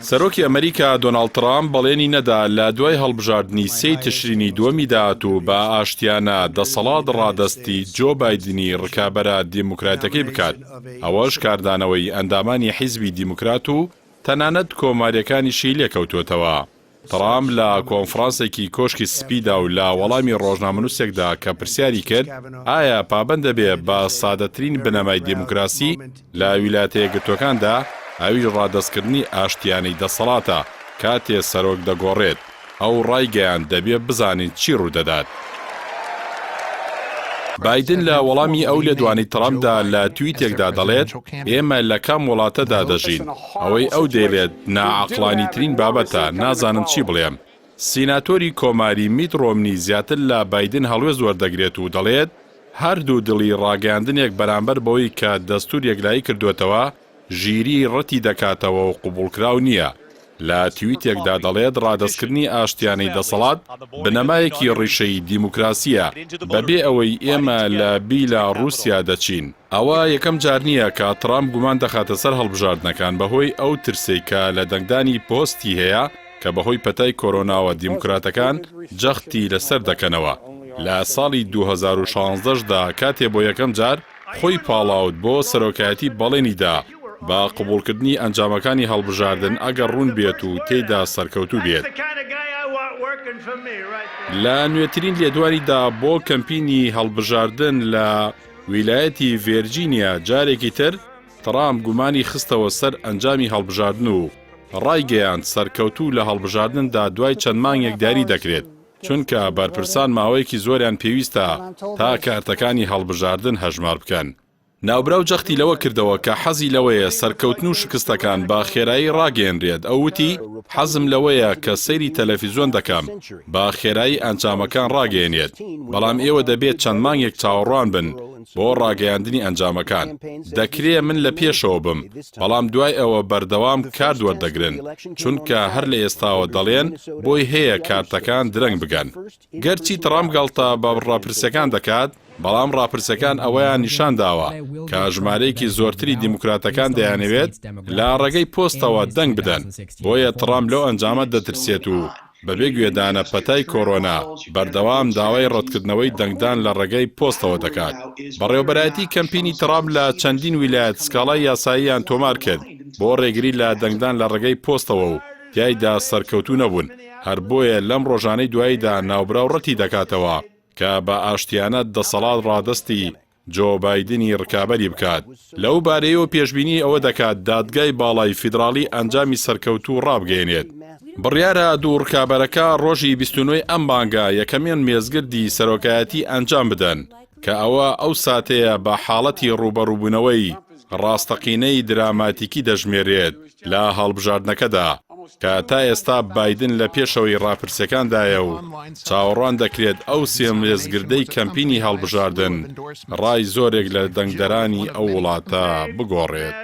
سەرۆکی ئەمریکا دۆناڵد ترامپ بەڵێنی نەدا لە دوای هەڵبژاردننی 3 تشرینی دووەمی داهاتوو بە ئاشتیانە دەسەڵات ڕادەستی جۆ بایدنی ڕکابەرە دیموکراتەکەی بکات. ئەوەش کاردانەوەی ئەندامانی حیزبی دیموکرات و تەنانەت کۆماریەکانیشی لێکەوتوتەوە. ترامپ لە کۆنفرانسێکی کۆشکی سپیدا و لە وەڵامی ڕۆژنامەنووسێکدا کە پرسیاری کرد ئایا پابەند دەبێت بە سادەترین بنەمای دیموکراسی لە ویلایەتە یەکگرتووەکاندا ئەوی ڕادەستکردنی ئاشتیانەی دەسەڵاتە کاتێ سەرۆک دەگۆڕێت ئەو ڕایگەیان دەبێت بزانین چی ڕوودەدات. بایدن لە وەڵامی ئەو لێدوانی ترامپدا لە تویتێکدا دەڵێت ئێمە لە کام وڵاتەدا دەژین، ئەوەی ئەو دەیڵێت نائەقڵانیترین بابەتە، نازانم چی بڵێم. سیناتۆری کۆماری میت ڕۆمنی زیاتر لە بایدن هەڵوێز وەردەگرێت و دەڵێت هەردوو دڵی ڕاگەاندنێک بەرامبەر بەوەی کە دەستوور یەکلایی کردوێتەوە ژیری ڕەتی دەکاتەوە و قوبوڵکراو نییە. لە تویتێکدا دەڵێت ڕادەستکردنی ئاشتیانەی دەسەڵات بنەمایەکی ڕیشەی دیموکراسیە بەبێ ئەوەی ئێمە لە بیلا رووسیا دەچین. ئەوە یەکەم جار نییە کە ترامپ گومان دەخاتە سەر هەڵبژاردنەکان بەهۆی ئەو ترسەی کە لە دەنگدانی پۆستی هەیە کە بەهۆی پەتای کۆرۆناوە دیموکراتەکان جەختی لەسەر دەکەنەوە. لە ساڵی 2016دا کاتێ بۆ یەکەم جار خۆی پاڵاوت بۆ سەرۆکایەتی بەڵێنیدا با قبولکردنی ئەنجامەکانی هەڵبژاردن ئەگەر ڕوون بێت و تێیدا سەرکەوتوو بێت. لە نوێترین لێدوانیدا بۆ کەمپینی هەڵبژاردن لە ویلایەتی ڤێرجینیا جارێکی تر ترامپ گومانی خستەوە سەر ئەنجامی هەڵبژاردن و ڕایگەیاند سەرکەوتوو لە هەڵبژاردندا دوای چەند مانگێک داری دەکرێت چونکە بەرپرسان ماوەیەکی زۆریان پێویستە تا کارتەکانی هەڵبژاردن هەژمار بکەن. ناوبراو جەختی لەوە کردەوە کە حەزی لەوەیە سەرکەوتن و شکستەکان با خێرایی ڕاگەێنرێت. ئەو وتی حەزم لەوەیە کە سەیری تەلەڤیزۆن دەکەم با خێرایی ئەنجامەکان ڕاگەێنێت، بەڵام ئێوە دەبێت چەند مانگێک چاوەڕوان بن بۆ ڕاگەیاندنی ئەنجامەکان. دەکرێ من لە پێشەوە بم، بەڵام دوای ئەوە بەردەوام کار وەردەگرن چونکە هەر لە ئێستاوە دەڵێن بۆی هەیە کارتەکان درەنگ بگەن. گەرچی ترامپ گەڵتە بە ڕاپرسەکان دەکات، بەڵام ڕاپرسەکان ئەوەیان نیشان داوە کە ژمارەیەکی زۆرتری دیموکراتەکان دەیانەوێت لە ڕێگەی پۆستەوە دەنگ بدەن. بۆیە ترامپ لەو ئەنجامە دەترسێت و بەبێ گوێدانە پەتای کۆرۆنا بەردەوام داوای ڕەتکردنەوەی دەنگدان لە ڕێگەی پۆستەوە دەکات. بەڕێوەبەرایەتی کەمپینی ترامپ لە چەندین ویلایەت سکاڵای یاساییان تۆمار کرد بۆ ڕێگری لە دەنگدان لە ڕێگەی پۆستەوە و تیایدا سەرکەوتوو نەبوون. هەر بۆیە لەم ڕۆژانەی دواییدا ناوبراو ڕەتی دەکاتەوە کە بە ئاشتیانە دەسەڵات ڕادەستی جۆ بایدنی ڕکابەری بکات. لەو بارەیەوە پێشبینی ئەوە دەکات دادگای باڵای فیدراڵی ئەنجامی سەرکەوتوو ڕابگەێنێت. بڕیارە دوو ڕکابەرەکە ڕۆژی 29 ئەم مانگە یەکەمێن مێزگردی سەرۆکایەتی ئەنجام بدەن کە ئەو ساتەیە بە حاڵەتی ڕوبەڕووبوونەوەی ڕاستەقینەی دراماتیکی دەژمێرێت لە هەڵبژاردنەکەدا کە تا ئێستا بایدن لە پێشەوەی ڕاپرسەکاندایە و چاوەڕوان دەکرێت ئەو سێ مێزگردەی کەمپینی هەڵبژاردن ڕای زۆرێک لە دەنگدەرانی ئەو وڵاتە بگۆڕێت.